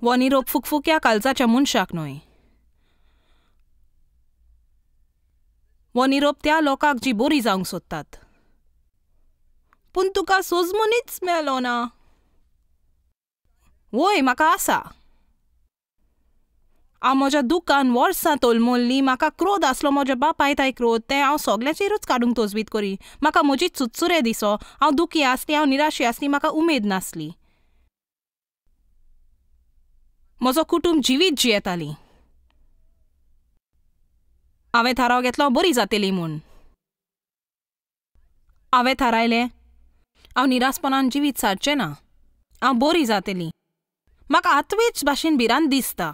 वो निरोप फुकफुक्या काळजाच्या मनशाक न्हय. वो निरोप त्या लोकांक जी बरी जावंक सोदतात. पूण तुका सोजमनीच मेळलो ना. वय म्हाका आसा. हांव म्हज्या दुकान वर्सां तोलमोल्ली. म्हाका क्रोध आसलो म्हज्या बापायताय क्रोध तें हांव सगल्याचेरूच काडूंक तोजवीत करी. म्हाका म्हजी चुचुरे दिसो. हांव दुखी आसली, हांव निराशी आसली, म्हाका उमेद नासली. म्हजो कुटुंब जिवीत जियेताली. हांवें थाराव घेतलो बरी जातली म्हूण. हांवें थारायलें हांव निरासपणान जिवीत सारचें ना. हांव बरी जातली. म्हाका आत्वेच भाशेन भिरांत दिसता.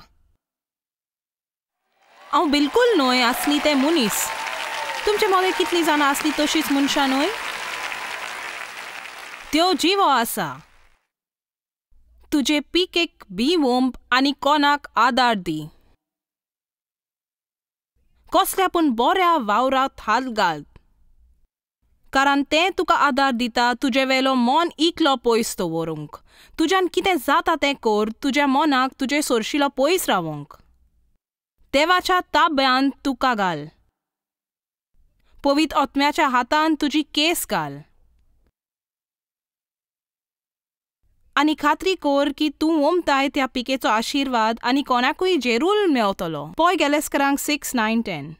हांव बिलकूल न्हय आसली तें मनीस. तुमचे मोगे कितलीं जाणां आसली तशींच मनशां न्हय? त्यो जिवो आसा. तुजे पिकेक भिवंब आनी कोणाक आदार दी. कसल्या पूण बऱ्या वावरांत हात घाल. कारण तें तुका आदार दिता तुजे वेलो मन इकलो पयस दवरूंक. तुज्यान कितें जाता तें कर. तुज्या मनाक तुजे सोरशिलो पयस रावोंक. देवाच्या ताब्यांत तुका घाल. पवित्र आत्म्याच्या हातान तुजी केस घाल. आनी खात्री कर की तूं वमताय त्या पिकेचो आशिर्वाद आनी कोणाकूय जेरूल मेवतलो. पळय गेलेसकारांक 6:9-10.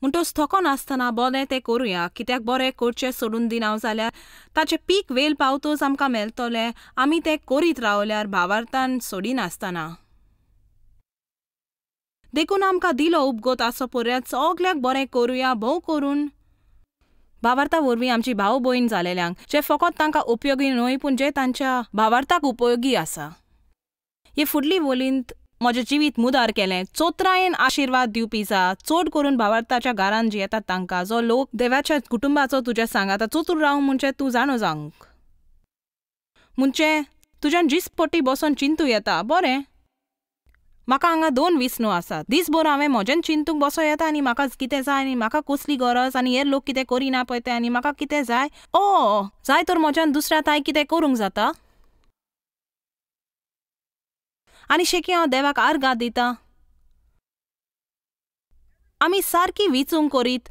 म्हणटोच थकोन आसतना बरें तें करुया. कित्याक बरें करचें सोडून दिना जाल्यार ताचें पीक वेल पावतोच आमकां मेळटलें. आमी तें करीत रावल्यार भावार्थान सोडिनासतना. देखून आमकां दिलो उपगोत आसो पर्यंत सगल्याक बरें करुया. भोव करून भावार्था वरवीं आमची भाव भयण जालेल्यांक जे फकत तांकां उपयोगी न्हय पूण जे तांच्या भावार्थाक उपयोगी आसा. हे फुडली वोलींत म्हजें जिवीत मुदार केलें. चोत्रायेन आशिर्वाद दिवपी जा. चड करून भावार्थाच्या घरान जी येतात तांकां. जो लोक देवाच्या कुटुंबाचो तुज्या सांगाता चोतूर रावंक म्हणजे तूं जाणो जावंक. म्हणजे तुज्यान जिसपट्टी बसोन चिंतू येता. बरें म्हाका हांगा 2 विस्नो आसात. दिसभर हांवें म्हजें चिंतूंक बसो येता आनी म्हाका कितें जाय आनी म्हाका कसली गरज आनी हेर लोक कितें करिना पळय तें आनी म्हाका कितें जाय. जाय तर म्हज्यान दुसऱ्या ताई कितें करूंक जाता. आनी शेकी हांव देवाक आर्गां दिता. आमी सारकी विचूंक करीत.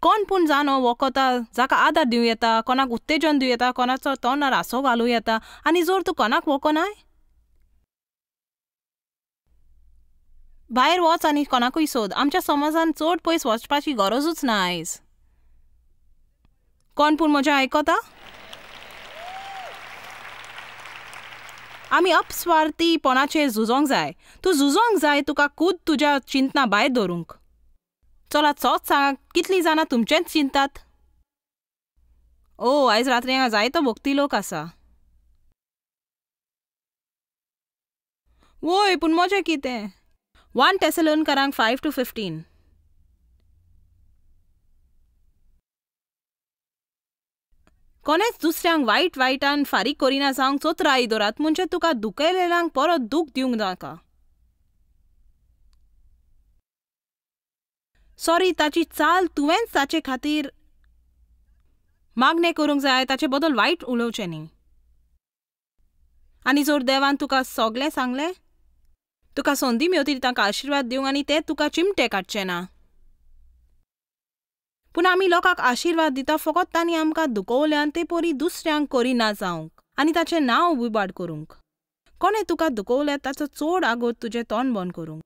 कोण पूण जाणो वखता जाका आदार दिवं येता, कोणाक उत्तेजन दिवं येता, कोणाचो तोंडार हांसो घालूं येता. आनी जर तूं कोणाक वखनाय भायर वच आनी कोणाकूय सोद. आमच्या समाजान चड पयस वचपाची गरजूच ना आयज. कोण पूण म्हजें आयकता? आमी अपस्वार्थीपणाचेर झुजोंक जाय. तूं झुजोंक जाय तुका खूद तुज्या चिंतना भायर दवरूंक. चला सोच सांगात कितलीं जाणां तुमचेंच चिंतात? आयज रात्री हांगा जायतो भक्ती लोक आसा. वय पूण म्हजें कितें? 1 Thessalonians 5-15. कोणेच दुसऱ्यांक वायटान फारीक करिना जावंक चोत्राई दवरात. म्हणजे तुका दुखयलेल्यांक परत दूख दिवंक नाका. सॉरी ताची चाल तुवेंच ताचे खातीर मागणें करूंक जाय. ताचे बदल वायट उलोवचें न्ही. आनी जर देवान तुका सगलें सांगलें तुका संदी मेवतली ताका आशिर्वाद दिवंक आनी ते तुका चिमटे काडचे ना. पूण आमी लोकांक आशिर्वाद दिता फकत तांणी आमकां दुखोवल्यान ते परी दुसऱ्यांक करिना जावंक आनी ताचें नांव उबाड करूंक. कोणें तुका दुखोवल्यार ताचो चड आगोत तुजें तोंड बंद करूंक.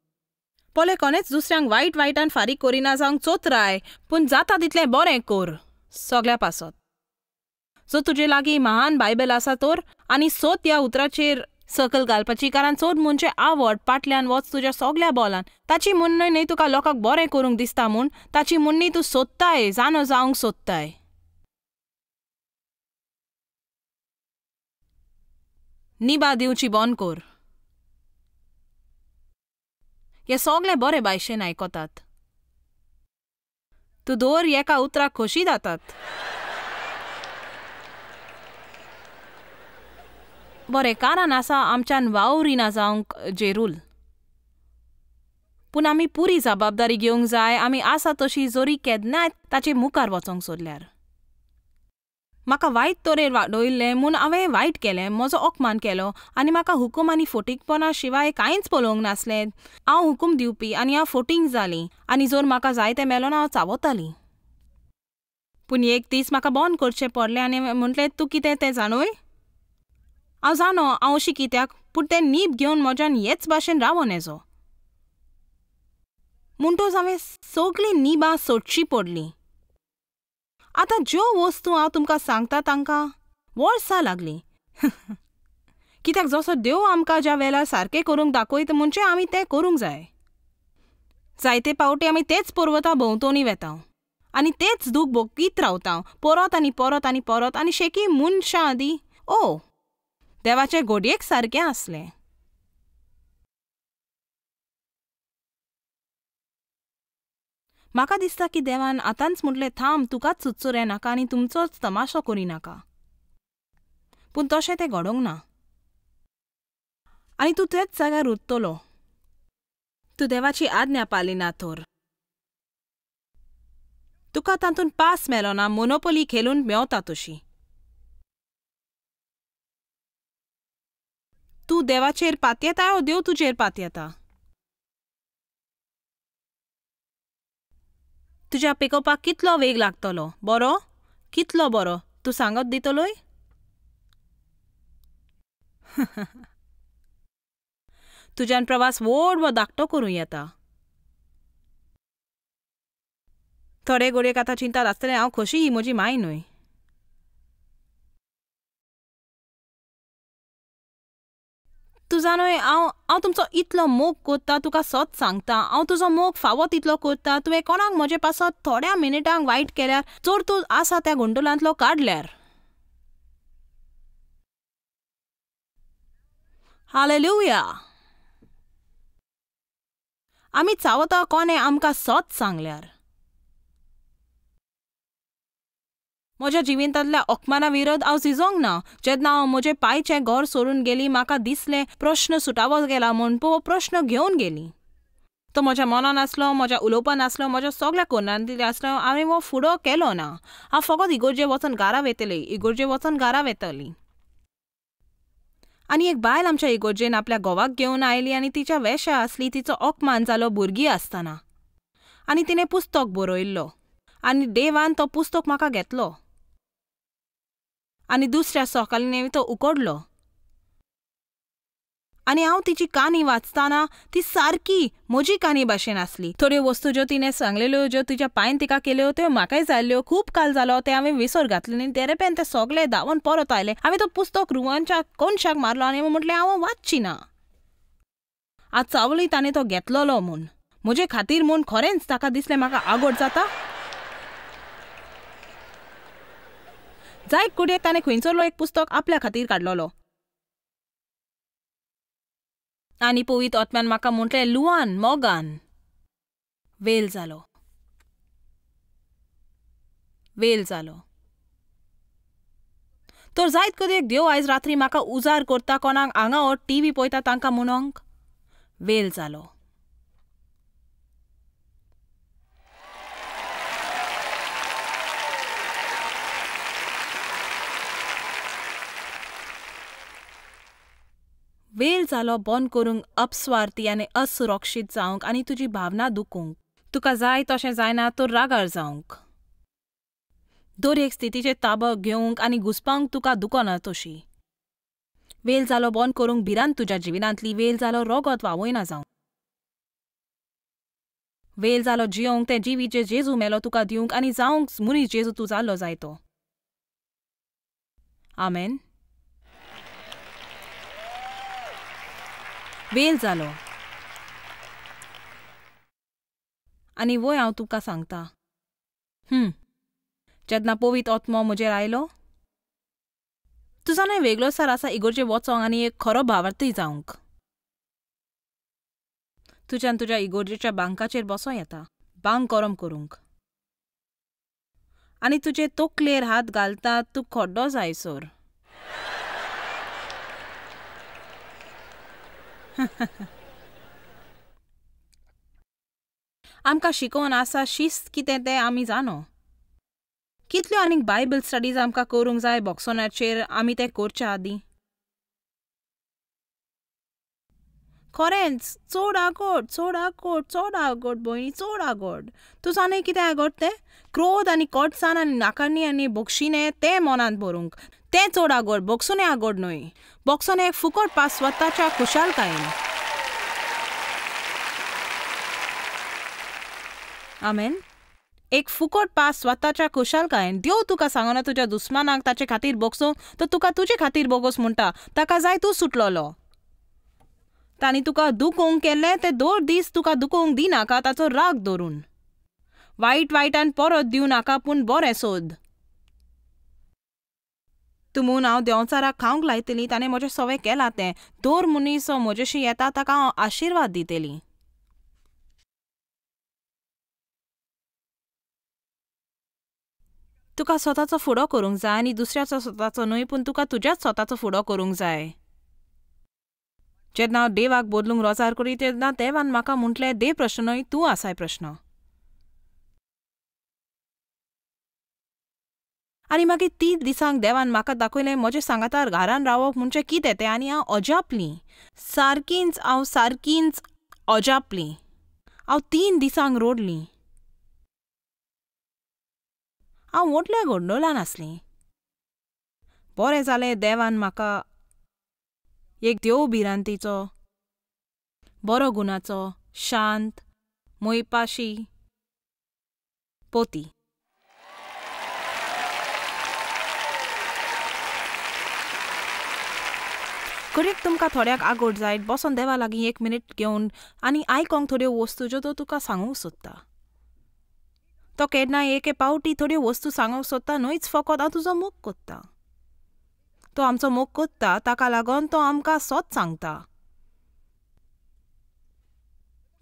पोले कोणेच दुसऱ्यांक वायटान फारीक करिना जावंक चोत्राय पूण जाता तितलें बरें कर सगल्या पासत. जर तुजे लागीं महान बायबल आसा तर आनी सोत ह्या उतराचेर सकल घालपाची. कारण चड म्हणजे आवड फाटल्यान वच तुज्या सगल्या बोलान. ताची म्हणणं न्हय तुका लोकांक बरें करूंक दिसता म्हूण. ताची म्हणणी तूं सोदताय जाणो जावंक सोदताय. निबा दिवची बंद कर. हे सगळे बरे भाशेन आयकतात. तूं दर एका उतराक खोशी जातात. बरें कारण आसा आमच्यान वावरिना जावंक जेरूल. पूण आमी पुरी जबाबदारी घेवंक जाय. आमी आसा तशी जोरी केन्नाय ताचे मुखार वचोंक सोदल्यार. म्हाका वायट तरेन वाडयल्लें म्हूण हांवें वायट केलें, म्हजो अपमान केलो आनी म्हाका हुकूम आनी फोटीकपणा शिवाय कांयच पळोवंक नासलें. हांव हुकूम दिवपी आनी हांव फोटींग जाली आनी जर म्हाका जाय तें मेलो ना हांव चावताली. पूण एक दीस म्हाका बंद करचें पडलें आनी म्हटलें तूं कितें तें जाणूय. हांव जाणो हांव अशी कित्याक, पूण तें नीब घेवन म्हज्यान हेच भाशेन रावोन येजो. म्हणटच हांवें सगळीं निबां सोडची पडलीं. आतां ज्यो वस्तू हांव तुमकां सांगता तांकां वर्सां लागलीं. कित्याक जसो देव आमकां ज्या वेळार सारकें करूंक दाखयता म्हणजे आमी तें करूंक जाय. जायते पावटी आमी तेच पर्वता भोंवतणी वेता आनी तेच दूख भोगीत रावता परत आनी परत आनी परत आनी शेकी मनशां आदी देवाचे घोडयेक सारकें आसलें. म्हाका दिसता की देवान आतांच म्हटलें थांब तुकाच सुचोर येनाका आनी तुमचोच तमाशो करिनाका. पूण तशें तें घडोवंक ना आनी तूं तेच जाग्यार उरतलो. तूं देवाची आज्ञा पालिना तर तुका तातूंत पास मेलो ना, मोनोपोली खेळून मेवता तशी. तूं देवाचेर पातयेता ओ देव तुजेर पातयेता. तुज्या पिकोवपाक कितलो वेग लागतलो? बरो? कितलो बरो तूं सांगत दितलोय? तुज्यान प्रवास व्हड वा धाकटो करूं येता. थोडे घडयेक आतां चिंतात आसतलें हांव कशी ही म्हजी माय न्हय. तूं जाणय हांव तुमचो इतलो मोग करता, तुका सत सांगता हांव तुजो मोग फावो तितलो करता. तुवें कोणाक म्हजे पासत थोड्या मिनिटांक वायट केल्यार जर तूं आसा त्या गुंडलांतलो काडल्यार. हालेलुया. आमी चावता कोणे आमकां सत सांगल्यार. म्हज्या जिवितांतल्या अपमाना विरोध हांव झिजोंक ना. जेन्ना हांव म्हजे पायचें घर सोडून गेली म्हाका दिसलें प्रश्न सुटावो गेला म्हूण प्रश्न घेवन गेली. तो म्हज्या मनान आसलो, म्हज्या उलोवपान आसलो, म्हज्या सगळ्या कोन्नांतली आसलो. हांवें हो फुडो केलो ना. हांव फकत इगोर्जे वचून घारा वेतली, इगोर्जे वचून घारा वेतली. आनी एक बायल आमच्या इगोर्जेन आपल्या घोवाक घेवन आयली आनी तिच्या वेशा आसली तिचो अपमान जालो भुरगीं आसतना. आनी तिणें पुस्तक बरयल्लो आनी देवान तो पुस्तक म्हाका घेतलो आनी दुसऱ्या सकाळीं तो उकडलो. आनी हांव तिची काणी वाचतना ती सारकी म्हजी काणी भाशेन आसली. थोड्यो वस्तू ज्यो तिणें सांगलेल्यो, ज्यो तिच्या पांयन तिका केल्यो त्यो म्हाकाय जाल्ल्यो. खूब काल जालो ते हांवें विसर घातले आनी तेरेपेन ते सगळे धांवन परत आयले. हांवें तो पुस्तक रुवांच्या कोनशाक मारलो आनी म्हटलें हांव वाचची ना. आज चावली ताणें तो घेतलोलो म्हूण म्हजे खातीर म्हूण खरेंच ताका दिसलें म्हाका आगोड जाता. जायत कुडयेक ताणें खंयसरलो एक पुस्तक आपल्या खातीर काडलोलो आनी पवित्र आत्म्यान म्हाका म्हटलें लुआन मोगान वेल जालो, वेल जालो. तर जायत कदेक देव आयज रात्री म्हाका उजार करता कोणाक हांगा हो टीव्ही पळयता तांकां म्हणोंक वेल जालो. वेल जालो बंद करूंक अपस्वार्थी आनी असुरक्षीत जावंक आनी तुजी भावना दुखूंक. तुका जाय तशें जायना तर रागार जावंक. दर एक स्थितीचेर ताबो घेवंक आनी घुसपावंक तुका दुखना तशी. वेल जालो बंद करूंक भिरांत तुज्या जिविनांतली. वेल जालो रगत वावयना जावंक. वेल जालो जियोंक तें जिवी जे जेजू मेलो तुका दिवंक आनी जावंक मुनी जेजू तूं जाल्लो जाय तो. आमेन. वेल जालो. आनी वय हांव तुका सांगता जेन्ना पवित्र आत्मो म्हजेर आयलो तुजो न्हय वेगळोसार आसा इगोर्जे वचोंक आनी एक खरो भावार्थी जावंक. तुज्यान तुज्या इगोर्जेच्या बांकाचेर बसों येता बांक गरम करूंक आनी तुजे तकलेर हात घालता तूं खड्डो जायसर. आमकां शिकोवन आसा शिस्त कितें तें आमी जाणो. कितल्यो आनीक बायबल स्टडीज आमकां करूंक जाय बॉक्सोनाचेर आमी ते करच्या आदीं. खरेंच चड आगोड चड आगोड चड आगोड भयणी चड आगोड. तूं जाणय कितें आगोड तें? क्रोध आनी कोडसाण आनी नाकानी आनी बोक्षिणे ते मनांत भरूंक तें चड आगोड. बोगसोने आगोड न्हय. बोगसोने एक फुकट पास स्वताच्या खुशालकायेन. आमेन. एक फुकट पास स्वताच्या खुशालकायेन. देव तुका सांगना तुज्या दुस्मानाक ताचे खातीर बोगसूंक, तो तुका तुजे खातीर बोगोस म्हणटा. ताका जाय तूं सुटलोलो. तांणी तुका दुखोवंक केल्लें ते 2 दीस तुका दुखोवंक दिनाका ताचो राग धरून. वायट वायटान परत दिवं नाका पूण बरें सोद. तुमून हांव देंवचाराक खावंक लायतली ताणें म्हजें सवें केलां तें. दर मनीस म्हजेशी येता ताका हांव आशिर्वाद दितली. तुका स्वताचो फुडो करूंक जाय आनी दुसऱ्याचो स्वताचो न्हय पूण तुका तुज्याच स्वताचो फुडो करूंक जाय. जेन्ना हांव देवाक बदलूंक रोजार करी तेन्ना देवान म्हाका म्हटलें देव प्रश्न न्हय तूं आसाय प्रश्न. आनी मागीर 3 दिसांक देवान म्हाका दाखयलें म्हजे सांगातार घरान रावप म्हणजे कितें तें आनी हांव अजापलीं. सारकींच अजापलीं. हांव 3 दिसांक रोडलीं. हांव व्हडल्या गोंडोलान आसलीं. बरें जालें देवान म्हाका एक देव भिरांतीचो, बरो गुणाचो, शांत, मोयपाशी पोती. कडेक तुमकां थोड्याक आगोड जायत बसोन देवा लागीं 1 मिनीट घेवन आनी आयकोंक थोड्यो वस्तू ज्यो तो तुका सांगूंक सोदता. तो केन्नाय एके पावटी थोड्यो वस्तू सांगूंक सोदता न्हयच फकत हांव तुजो मोग कोत्ता. तो आमचो मोग कोत्ता ताका लागून तो आमकां सोत सांगता.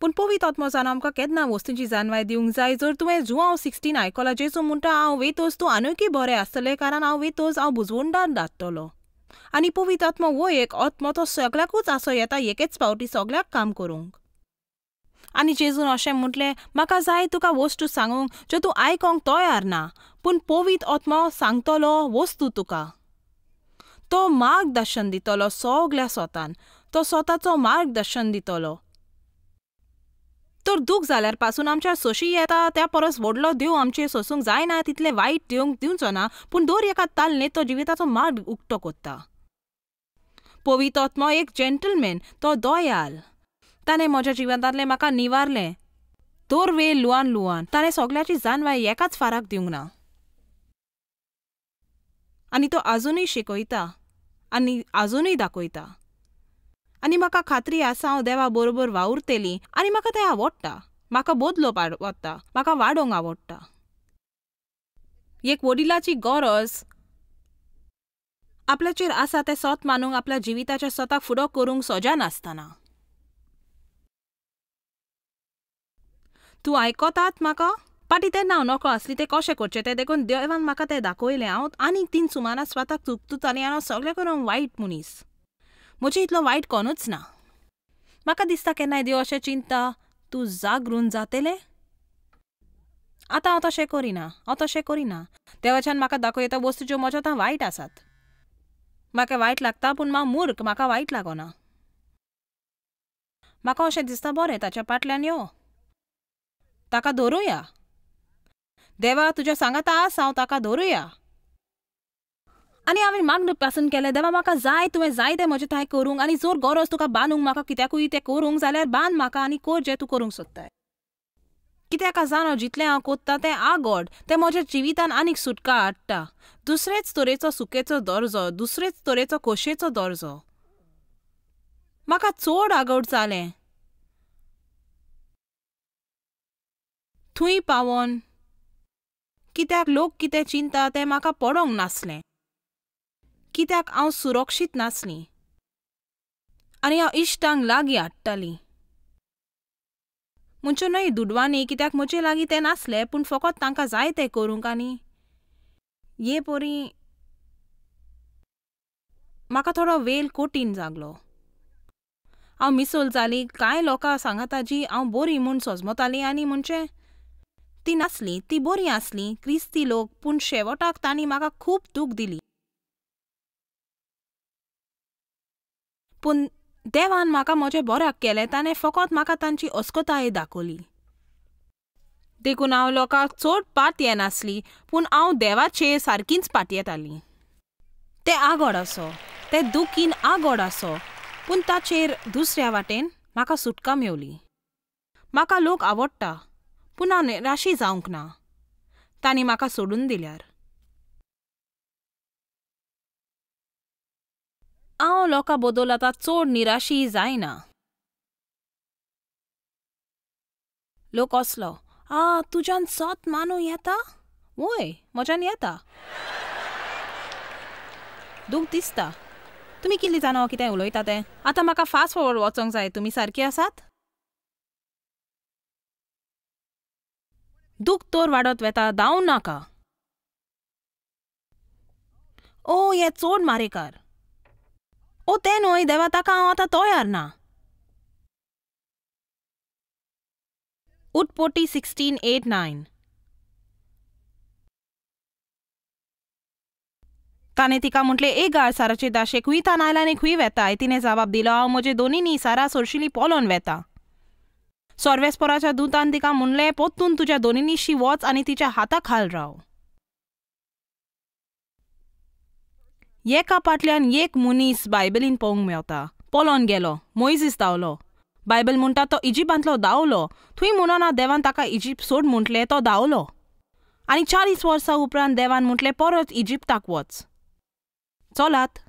पूण पवित्र आत्मोजान आमकां केन्ना वस्तूंची जाणवाय दिवंक जाय. जर तुवें जुआंव 16 आयकलां जेजू म्हणटा हांव वेतोस तूं आनुकूय बरें आसतलें कारण हांव वेतोस हांव बुजवंडार धाडटलो. आनी पवित्र आत्मो वो एक आत्मो तो सगळ्याकूच आसो येता एकेच पावटी सगळ्याक काम करूंक. आनी जेजून अशें म्हटलें म्हाका जाय तुका वस्तू सांगूंक ज्यो तूं आयकोंक तयार ना पूण पवित्र आत्मो सांगतलो वस्तू तुका. तो मार्गदर्शन दितलो सगळ्या स्वतान. तो स्वताचो मार्गदर्शन दितलो. तर दूख जाल्यार पासून आमच्या सोशी येता त्या परस व्हडलो देव आमचे सोसूंक जायना तितलें वायट दिवंक ना पूण दर एका तालनेत तो जिविताचो मार्ग उक्तो कोत्ता. पवित्र आत्मो एक जेंटलमॅन. तो दयाल. ताणें म्हज्या जिवितांतलें म्हाका निवारलें. दर वेळ लुवान ताणें सगळ्याची जाणवाय एकाच फाराक दिवंक ना. आनी तो आजुनूय शिकयता आनी आजुनूय दाखयता. आनी म्हाका खात्री आसा हांव देवा बरोबर वावुरतली आनी म्हाका तें आवडटा. म्हाका बदलोवप आवडटा. म्हाका वाडोवंक आवडटा. एक वडिलाची गरज आपल्याचेर आसा तें सोत मानूंक आपल्या जिविताच्या स्वताक फुडो करूंक सोज्या नासतना. तूं आयकोतात म्हाका? पाटी तेन्ना हांव नोको आसली तें कशें करचें तें देखून देवान म्हाका तें दाखयलें. हांव आनीक 3 सुमारां स्वताक चुकतुतालें आनी हांव सगळें करून वायट मनीस. म्हजे इतलो वायट कोणूच ना. म्हाका दिसता केन्नाय देव अशें चिंतता तूं जागरून जातलें. आतां हांव तशें करिना. देवाच्यान म्हाका दाखयता वस्तू ज्यो म्हज्या आतां वायट आसात. म्हाका वायट लागता पूण हांव मूर्ख म्हाका वायट लागना. म्हाका अशें दिसता बरें ताच्या फाटल्यान यो. ताका धरुया. देवा तुज्या सांगाता आसा हांव ताका धरुया. आनी हांवें मागणें पासून केलें देवा म्हाका जाय तुवें जाय तें म्हजें थंय करूंक आनी जर गरज तुका बांदूंक म्हाका कित्याकूय तें करूंक जाल्यार बांद म्हाका आनी कर जें तूं करूंक सोदताय. कित्याक जाणो जितलें हांव कोत्ता तें आगोड तें म्हज्या जिवितान आनीक सुटका हाडटा. दुसरेच तरेचो सुखेचो दर्जो दुसरेच तरेचो खोशयेचो दर्जो. म्हाका चड आगोड जालें. थंय पावोन कित्याक लोक कितें चिंता तें म्हाका पडोंक नासलें. कित्याक हांव सुरक्षीत नासलीं आनी हांव इश्टांक लागीं हाडटालीं. म्हणच्यो न्हय दुडवानी कित्याक म्हजे लागीं तें नासलें पूण फकत तांकां जाय तें करूंक आनी हे परी म्हाका थोडो वेळ कठीण जागलो. हांव मिसळ जाली कांय लोकां सांगाता जी हांव बरी म्हूण सोजमतालीं आनी म्हणचें ती नासली, ती बरी आसली, क्रिस्ती लोक, पूण शेवटाक तांणी म्हाका खूब दूख दिली. पूण देवान म्हाका म्हजें बऱ्याक केलें. ताणें फकत म्हाका तांची अस्कोताय दाखोवली. देखून हांव लोकांक चड पात येनासली, पूण हांव देवाचेर सारकींच पात येताली. तें आगोड असो, तें दुखीन आगोड असो, पूण ताचेर दुसऱ्या वाटेन म्हाका सुटका मेवली. म्हाका लोक आवडटा, पूण हांव निराशी जावंक ना. तांणी म्हाका सोडून दिल्यार हांव लोकां बदल आतां चड निराशी जायना. लोक असलो, तुज्यान सोत मानू येता? वोय, म्हज्यान येता. दूख दिसता. तुमी कितली जाणा कितें उलयता तें? आतां म्हाका फास्ट फॉरवर्ड वचोंक जाय. तुमी सारकी आसात? दूख तर वाडत वेता, धांव नाका. हें चड मारेकार. तें न्हय, देवा, ताका हांव आतां तयार ना. उत्पत्ती 16:8-9. ताणें तिका म्हटलें, गाळ साराचे दाशे, खूंय तान आयला आनी खूंय वेताय. तिणें जबाब दिलो, हांव म्हजे दोनी न्ही सारा सोरशिली पोलोन वेता. सर्वेस्पराच्या दुतान तिका म्हणलें, पोत्तून तुज्या दोनी निशी वच आनी तिच्या हाता खाल राव. एका फाटल्यान एक मनीस बायबलीन पळोवंक मेवता. पोलोन गेलो, मोइजीस धांवलो. बायबल म्हणटा तो इजिप्तांतलो धांवलो. थंय म्हणना देवान ताका इजिप्त सोड म्हटलें, तो धांवलो. आनी 40 वर्सां उपरांत देवान म्हटलें, परत इजिप्ताक वच. चलात.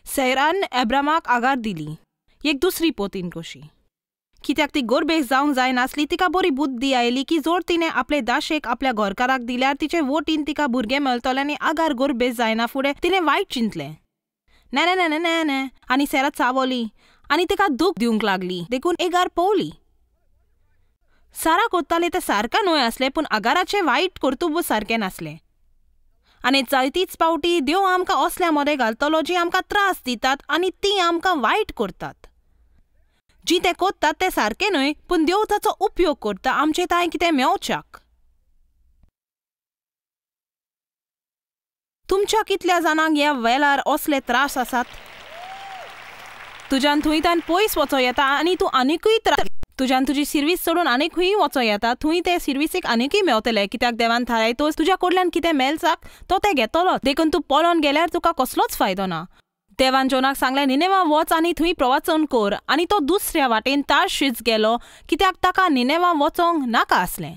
सैरान एब्रामाक आगार दिली, एक दुसरी पोतीन कशी. कित्याक ती गोरबेज जावंक जाय नासली. तिका बरी बुद्धी आयली की जोर तिणें आपले दाशेक आपल्या घरकाराक दिल्यार तिचे वोटीन तिका भुरगें मेळतलें आनी आगार गोरबेज जायना फुडें तिणें वायट चिंतलें. ने आनी सेरा चावली आनी तिका दूख दिवंक लागली. देखून एगार पवली. सारा कोत्ताले तें सारकें न्हय आसलें, पूण आगाराचें वायट कर्तुब्य सारकें नासलें. आनी जायतीच पावटी देव आमकां असल्या मदें घालतलो जी आमकां त्रास दितात आनी ती आमकां वायट करतात. जी ते कोत्तात तें सारकें न्हय, पूण देव ताचो उपयोग करता आमचे ताय कितें मेवच्याक. तुमच्या कितल्या जाणांक ह्या वेळार असले त्रास आसात? तुज्यान थंय पयस वचो येता आनी तूं आनिकूय त्रास. तुज्यान तुजी सर्वीस सोडून आनीक खंय वचो येता. थंय ते सर्विसीक आनिकूय मेवतले, कित्याक देवान थारायतोच तुज्या कडल्यान कितें मेलचाक तो ते घेतलो. देखून तूं पोलोन गेल्यार तुका कसलोच फायदो ना. देवान जोनाक सांगलें, निनेवा वच आनी थंय प्रवचन कर. आनी तो दुसऱ्या वाटेन तार्शीश गेलो, कित्याक ताका निनेवा वचोंक नाका आसलें.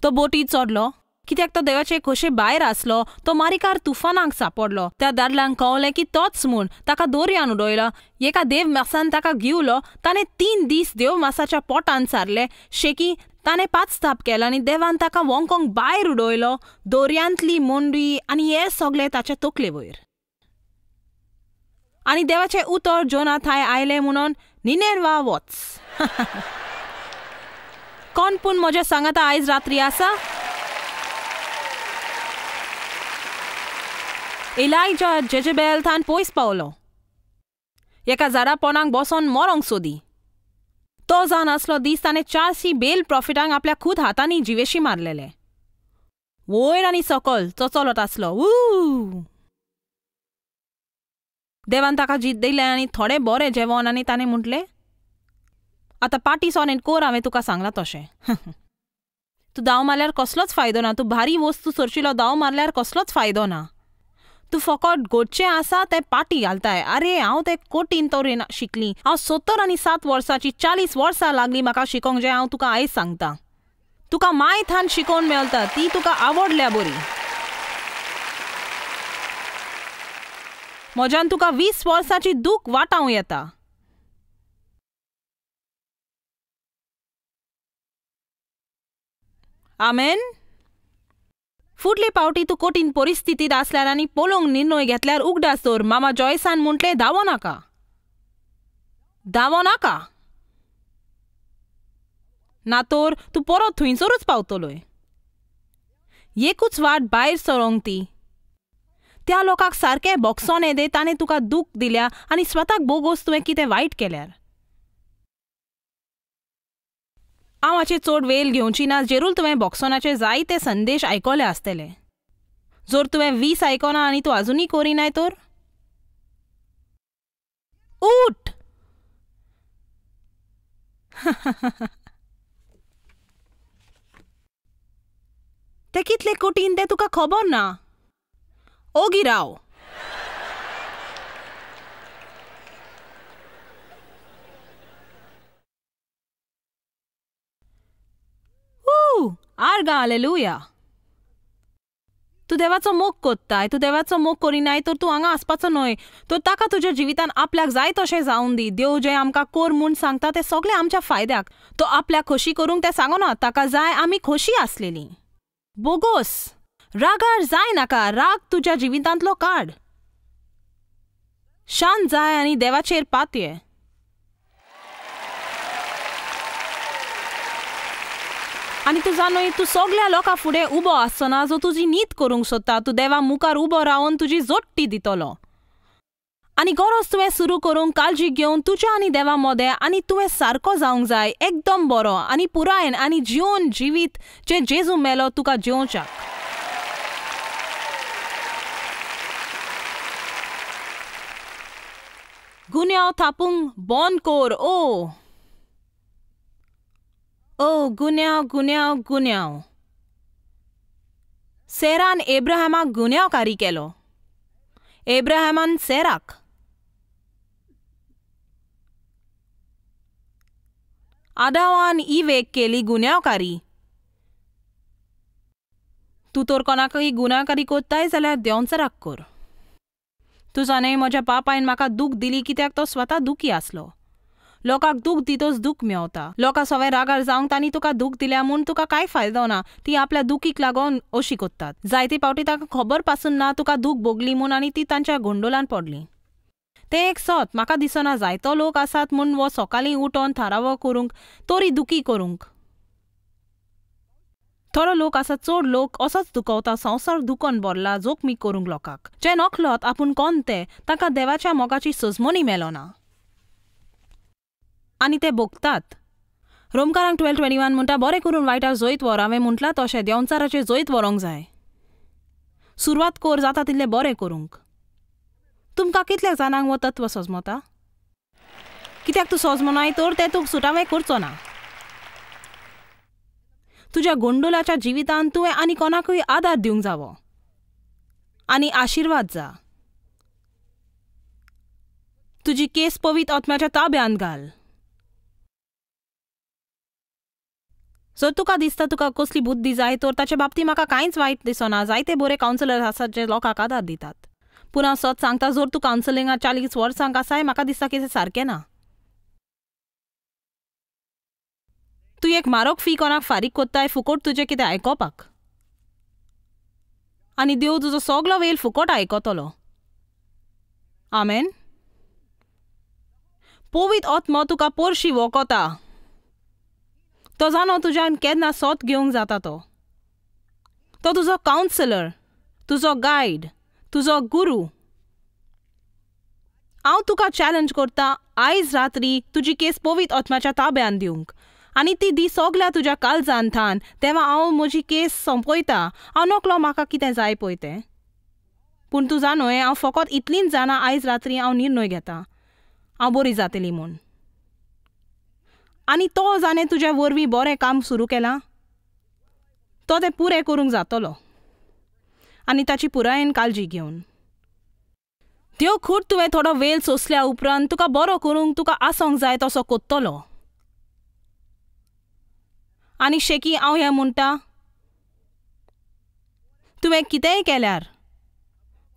तो बोटीत चडलो, कित्याक तो देवाचे खोशे भायर आसलो. तो मारिकार तुफानाक सांपडलो. त्या दादल्यांक कळलें की तोच म्हूण. ताका दोर्यान उडयलो. एका देव मासान ताका घेवलो. ताणें 3 दीस देव मासाच्या पोटान सारले. शेकी ताणें पाचताप केलो आनी देवान ताका वोंकोंक भायर उडयलो. दोर्यांतली मोंडी आनी हें सगळें ताचे तकले वयर. आनी देवाचे उतर जोना थंय आयलें म्हणून निनेवा वच. कोण पूण म्हज्या सांगाता आयज रात्री आसा? एलायजा जेजेबेल थान पयस पावलो. एका झाडा पोंदाक बसोन मरोंक सोदी. तो जावन आसलो दीस ताणें 400 बेल प्रॉफिटांक आपल्या खूद हातांनी जिवेशी मारलेले. वयर आनी सकल चोचोलत आसलो. देवान ताका जीत दिलें आनी थोडें बरें जेवण आनी ताणें म्हटलें, आतां पाटी सोनेन कोर हांवें तुका सांगलां तशें. तूं दाव मारल्यार कसलोच फायदो ना. तूं भारी वस्तू सोरशिलो दाव मारल्यार कसलोच फायदो ना. तूं फकत घोटचें आसा तें पाटी घालताय. आरे, हांव तें कोटीन तरेन शिकलीं. हांव 70 वर्साची 40 वर्सां लागलीं म्हाका शिकोंक जें हांव तुका आयज सांगतां. तुका माय थान शिकोवन मेळटा ती तुका आवडल्या बरी. म्हज्यान तुका 20 वर्साची दूख वाटावं येता. आमेन. फुडली पावटी तूं कोटीन परिस्थितीत आसल्यार आनी पळोवंक निर्णय घेतल्यार उगडास दवर. मामा जॉयसान म्हटलें, धांवो नाका. धांवो नाका. ना तर तूं परत थंयसरूच पावतलोय. एकूच वाट भायर सरोंक ती. त्या लोकांक सारकें बोगसोन येदे ताणें तुका दूख दिल्या आनी स्वताक बोगोस तुवें कितें वायट केल्यार. हांव हाचे चड वेळ घेवची ना जेरूल तुवें बॉक्सोनाचे जायते संदेश आयकले आसतले. जर तुवें 20 आयकना आनी तूं अजुनूय करिनाय तर उठ. ते कितले कठीण तें तुका खबर ना. ओगी राव. आर्गा हालेलुया. तूं देवाचो मोग कोत्ताय. तूं देवाचो मोग करिनाय तर तूं हांगा आसपाचो न्हय. तर ताका तुज्या जिवितान आपल्याक जाय तशें जावन दी. देव जें आमकां कोर म्हूण सांगता तें सगळें आमच्या फायद्याक. तो आपल्याक खोशी करूंक तें सांगना. ताका जाय आमी खोशी आसलेलीं. बोगोस रागार जाय नाका. राग तुज्या जिवितांतलो काड. शांत जाय आनी देवाचेर पातये. आनी तूं जाणय तूं सगळ्या लोकां फुडें उबो आसचोना जो तुजी नीत करूंक सोदता. तूं देवा मुखार उबो रावन तुजी जोडटी दितलो. आनी गरज तुवें सुरू करूंक काळजी घेवन तुज्या आनी देवा मोदें आनी तुवें सारको जावंक जाय. एकदम बरो आनी पुरायेन आनी जिवन जिवीत जे जेजू मेलो तुका जिवच्याक. गुन्यांव थापूंक बंद कर. ओ गुन्यांव गुन्यांव गुन्यांव. सेरान एब्राहमाक गुन्यांवकारी केलो. एब्राहमान सेराक. आदावान इवेक केली गुन्यांवकारी. तूं तर कोणाकय गुन्यांवकारी कोत्ताय जाल्यार देंवचाराक कर. तूं जाणय म्हज्या बापायन म्हाका दूख दिली कित्याक तो स्वता दुखी आसलो. लोकांक दूख दितोच दूख मेवता. लोकां सवय रागार जावंक तांणी तुका दूख दिल्या म्हूण तुका कांय फायदो ना. ती आपल्या दुखीक लागून अशी कोत्तात. जायते फावटी ताका खबर पासून ना तुका दूख भोगली म्हूण आनी ती तांच्या गोंडोलान पडली. तें एक सत. म्हाका दिसना जायतो लोक आसात म्हूण वो सकाळीं उठोन थारावो करूंक तोरी दुखी करूंक. थोडो लोक आसा चड लोक असोच दुखवता. संवसार दुखोन भरला जोखमी करूंक लोकांक. जे नकळत आपूण कोण ते तांकां देवाच्या मोगाची सजमोनी मेलो ना. आनी ते भोगतात. रोमकारांक 12:21 म्हणटा बरें करून वायटार जैत व्हर. हांवें म्हटलां तशें देंवचाराचेर जैत व्हरोंक जाय. सुरवात कर जाता तितलें बरें करूंक. तुमकां कितल्या जाणांक वो तत्व सजमता? कित्याक तूं सजमनाय तर तें तुका सुटावें करचो ना. तुज्या गोंडोलाच्या जिवितांत तुवें आनी कोणाकूय आदार दिवंक जावो आनी आशिर्वाद जा. तुजी केस पवित्र आत्म्याच्या ताब्यांत घाल. जर तुका दिसता तुका कसली बुद्धी जाय तर ताचे बाबतींत म्हाका कांयच वायट दिसना. जायते बरे कावन्सिलर आसात जे लोकांक आदार दितात. पूण हांव सत सांगता जर तूं कावन्सिलिंगाक 40 वर्सांक आसाय म्हाका दिसता की तें सारकें ना. तूं एक म्हारग फी कोणाक फारीक कोत्ताय फुकट तुजें कितें आयकोपाक. आनी देव तुजो सगलो वेळ फुकट आयकतलो. आमेन. पवित्र आत्मो तुका पोरशी वोकोता. तो जाणो तुज्यान केन्ना सोत घेवंक जाता. तो तुजो कावन्सिलर, तुजो गायड, तुजो गुरू. हांव तुका चॅलेंज करता आयज रात्री तुजी केस पवित्र आत्म्याच्या ताब्यांत दिवंक आनी ती दी सगल्या तुज्या काळजांत थान. तेव्हा हांव म्हजी केस संपयता. हांव नकलो म्हाका कितें जाय पळय तें. पूण तूं जाणय हांव फकत इतलींच जाणां आयज रात्री हांव निर्णय घेतां हांव बरी जातली म्हूण. आनी तो जाणें तुज्या वरवीं बरें काम सुरू केलां तो तें पुरें करूंक जातलो आनी ताची पुरायेन काळजी घेवन. देव खूट तुवें थोडो वेळ सोंसल्या उपरांत तुका बरो करूंक तुका आसोंक जाय तसो कोत्तलो. आनी शेकी हांव हें म्हणटा तुवें कितेंय केल्यार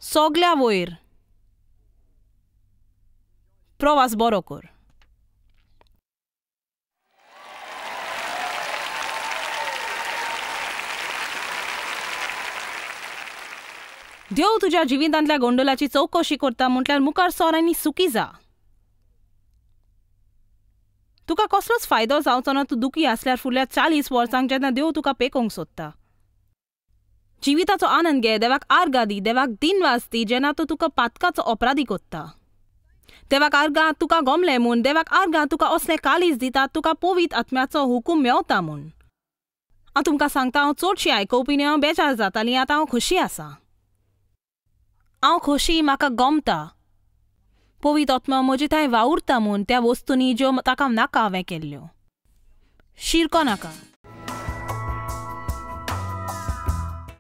सगल्या वयर प्रवास बरो कर. देव तुज्या जिवितांतल्या गोंडोलाची चवकशी करता म्हटल्यार मुखार सर आनी सुखी जा. तुका कसलोच फायदो जावचो ना तूं दुखी आसल्यार फुडल्या 40 वर्सांक जेन्ना देव तुका पेकोवंक सोदता. जिविताचो आनंद घे. देवाक आर्गां दी. देवाक दिनवास दी जेन्ना तो तुका पातकाचो अपराधी कोत्ता. देवाक आर्गां तुका गमलें म्हूण, देवाक आर्गां तुका असलें कालीज दिता, तुका पवित्र आत्म्याचो हुकूम मेवता म्हूण. हांव तुमकां सांगता, हांव चडशीं आयकुपी न्ही, हांव बेजार जातालीं, आतां हांव खोशी आसा. हांव खोशी, म्हाका गमता. पवित्र आत्मा म्हजे थंय वावुरता म्हूण त्या वस्तूंनी ज्यो ताका नाका हांवें केल्ल्यो. शिरको नाका.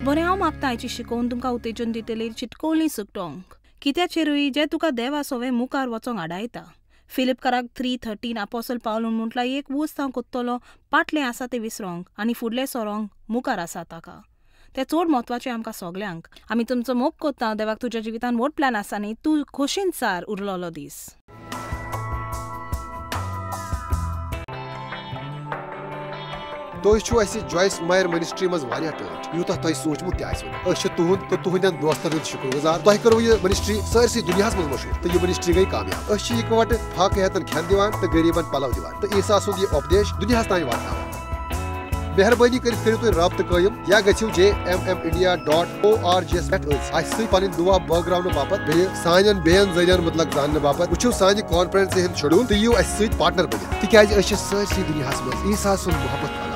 बरें, हांव मागता हाची शिकोवन तुमकां उतेजन दितली चिटकोवली सुटोंक. कित्याचेरूय जे तुका देवा सवे मुखार वचोंक आडायता. फिलिपकाराक 3:13 अपोस्तल पावलून म्हटला, एक वस्त हांव कोत्तलो, फाटलें आसा तें विसरोंक आनी फुडलें सरोंक मुखार आसा ताका. तें चड म्हत्वाचें आमकां सगल्यांक. आमी तुमचो मोग कोत्ता देवाक तुज्या जिवितान व्हड प्लॅन आसा न्ही, तूं खोशेन सार उरलोलो दीस. तुम जॉयस मायर मिनिस्ट्री मज टच यूत तुम सोचमुत तुहद तो तुहंदन दोस्तन शुक्रगुजार. तुम करो यह मिनिस्ट्री सरसी दुनिया मज मशहूर तो यह मिनिस्ट्री गई कामयाब. इकवट फाक हेतन खेन दिवान तो गरीबन पलव दिवान तो ईसा सुंद यह उपदेश दुनिया तान वातावान. मेहरबानी करो तुम राब्त कायम या गो jmindia.org पे दुआ बगरावन बापत बे सान बेन जरियन मतलब जानने बापत वो सान कॉन्फ्रेंस शेड्यूल तो यू पार्टनर बन तिक सरसी दुनिया मज ईसा सुंद मोहब्बत